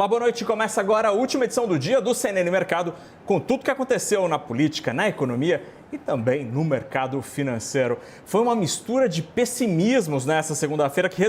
Olá, boa noite. Começa agora a última edição do dia do CNN Mercado, com tudo que aconteceu na política, na economia e também no mercado financeiro. Foi uma mistura de pessimismos nessa segunda-feira que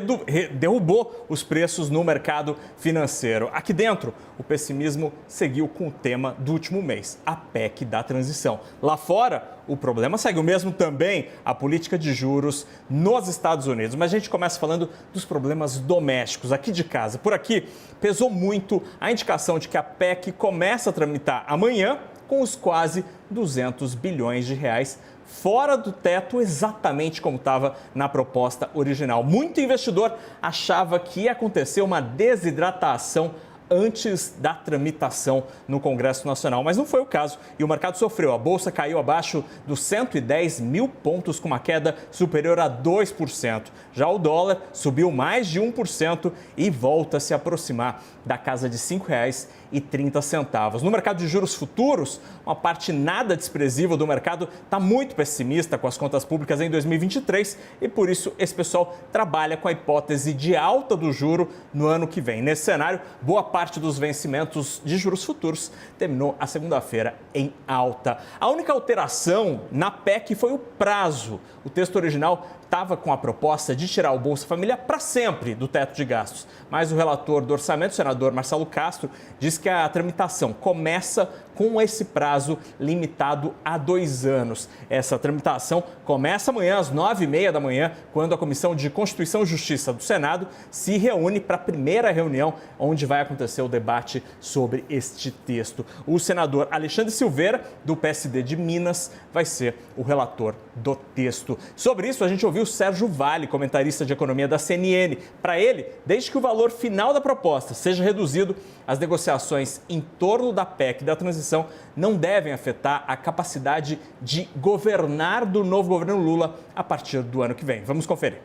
derrubou os preços no mercado financeiro. Aqui dentro, o pessimismo seguiu com o tema do último mês, a PEC da transição. Lá fora, o problema segue o mesmo também, a política de juros nos Estados Unidos. Mas a gente começa falando dos problemas domésticos, aqui de casa. Por aqui, pesou muito a indicação de que a PEC começa a tramitar amanhã, com os quase 200 bilhões de reais fora do teto, exatamente como estava na proposta original. Muito investidor achava que ia acontecer uma desidratação antes da tramitação no Congresso Nacional, mas não foi o caso e o mercado sofreu. A bolsa caiu abaixo dos 110 mil pontos com uma queda superior a 2%. Já o dólar subiu mais de 1% e volta a se aproximar da casa de R$ 5,30. No mercado de juros futuros, uma parte nada desprezível do mercado está muito pessimista com as contas públicas em 2023 e por isso esse pessoal trabalha com a hipótese de alta do juro no ano que vem. Nesse cenário, boa parte dos vencimentos de juros futuros terminou a segunda-feira em alta. A única alteração na PEC foi o prazo. O texto original estava com a proposta de tirar o Bolsa Família para sempre do teto de gastos. Mas o relator do orçamento, o senador Marcelo Castro, diz que a tramitação começa com esse prazo limitado a 2 anos. Essa tramitação começa amanhã às 9h30 da manhã, quando a Comissão de Constituição e Justiça do Senado se reúne para a primeira reunião, onde vai acontecer o debate sobre este texto. O senador Alexandre Silveira, do PSD de Minas, vai ser o relator do texto. Sobre isso, a gente ouviu o Sérgio Vale, comentarista de economia da CNN. Para ele, desde que o valor final da proposta seja reduzido, as negociações em torno da PEC da transição não devem afetar a capacidade de governar do novo governo Lula a partir do ano que vem. Vamos conferir.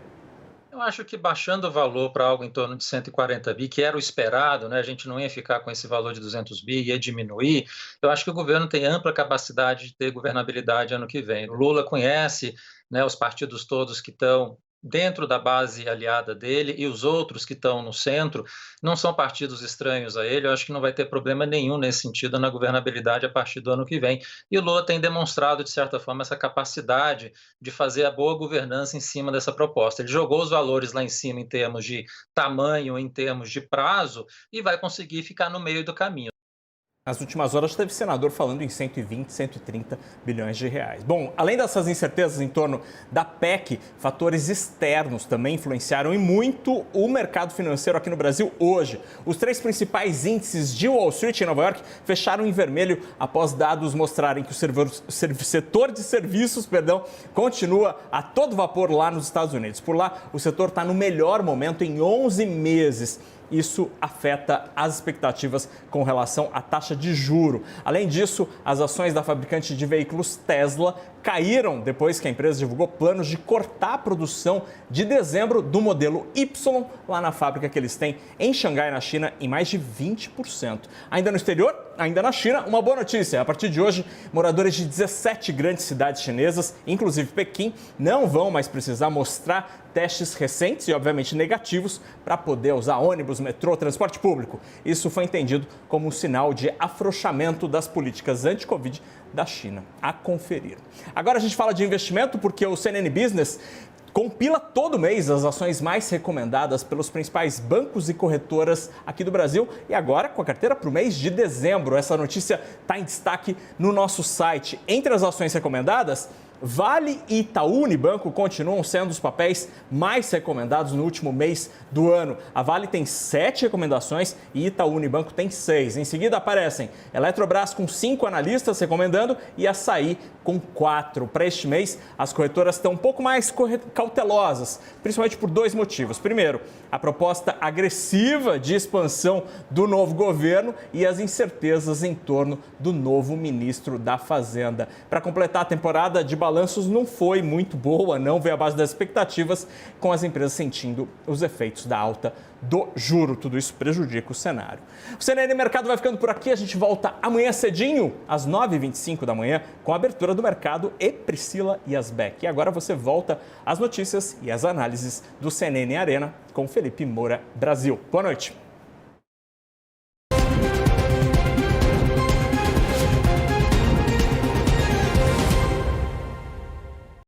Eu acho que baixando o valor para algo em torno de 140 bi, que era o esperado, né? A gente não ia ficar com esse valor de 200 bi, ia diminuir. Eu acho que o governo tem ampla capacidade de ter governabilidade ano que vem. O Lula conhece, né, os partidos todos que estão dentro da base aliada dele e os outros que estão no centro não são partidos estranhos a ele. Eu acho que não vai ter problema nenhum nesse sentido na governabilidade a partir do ano que vem. E o Lula tem demonstrado, de certa forma, essa capacidade de fazer a boa governança em cima dessa proposta. Ele jogou os valores lá em cima em termos de tamanho, em termos de prazo, e vai conseguir ficar no meio do caminho. Nas últimas horas, teve senador falando em 120, 130 bilhões de reais. Bom, além dessas incertezas em torno da PEC, fatores externos também influenciaram e muito o mercado financeiro aqui no Brasil hoje. Os 3 principais índices de Wall Street em Nova York fecharam em vermelho após dados mostrarem que o setor de serviços, continua a todo vapor lá nos Estados Unidos. Por lá, o setor está no melhor momento em 11 meses. Isso afeta as expectativas com relação à taxa de juro. Além disso, as ações da fabricante de veículos Tesla caíram depois que a empresa divulgou planos de cortar a produção de dezembro do modelo Y lá na fábrica que eles têm em Xangai, na China, em mais de 20%. Ainda no exterior, ainda na China, uma boa notícia. A partir de hoje, moradores de 17 grandes cidades chinesas, inclusive Pequim, não vão mais precisar mostrar testes recentes e, obviamente, negativos para poder usar ônibus, metrô, transporte público. Isso foi entendido como um sinal de afrouxamento das políticas anti-Covid da China. A conferir. Agora a gente fala de investimento porque o CNN Business compila todo mês as ações mais recomendadas pelos principais bancos e corretoras aqui do Brasil e agora com a carteira para o mês de dezembro. Essa notícia está em destaque no nosso site. Entre as ações recomendadas, Vale e Itaú Unibanco continuam sendo os papéis mais recomendados no último mês do ano. A Vale tem 7 recomendações e Itaú Unibanco tem 6. Em seguida aparecem Eletrobras com 5 analistas recomendando e Assaí com 4. Para este mês, as corretoras estão um pouco mais cautelosas, principalmente por 2 motivos. Primeiro, a proposta agressiva de expansão do novo governo e as incertezas em torno do novo ministro da Fazenda. Para completar a temporada de balanços não foi muito boa, não veio à base das expectativas, com as empresas sentindo os efeitos da alta do juro. Tudo isso prejudica o cenário. O CNN Mercado vai ficando por aqui. A gente volta amanhã cedinho, às 9h25 da manhã, com a abertura do mercado e Priscila Yasbeck. E agora você volta às notícias e às análises do CNN Arena com Felipe Moura Brasil. Boa noite.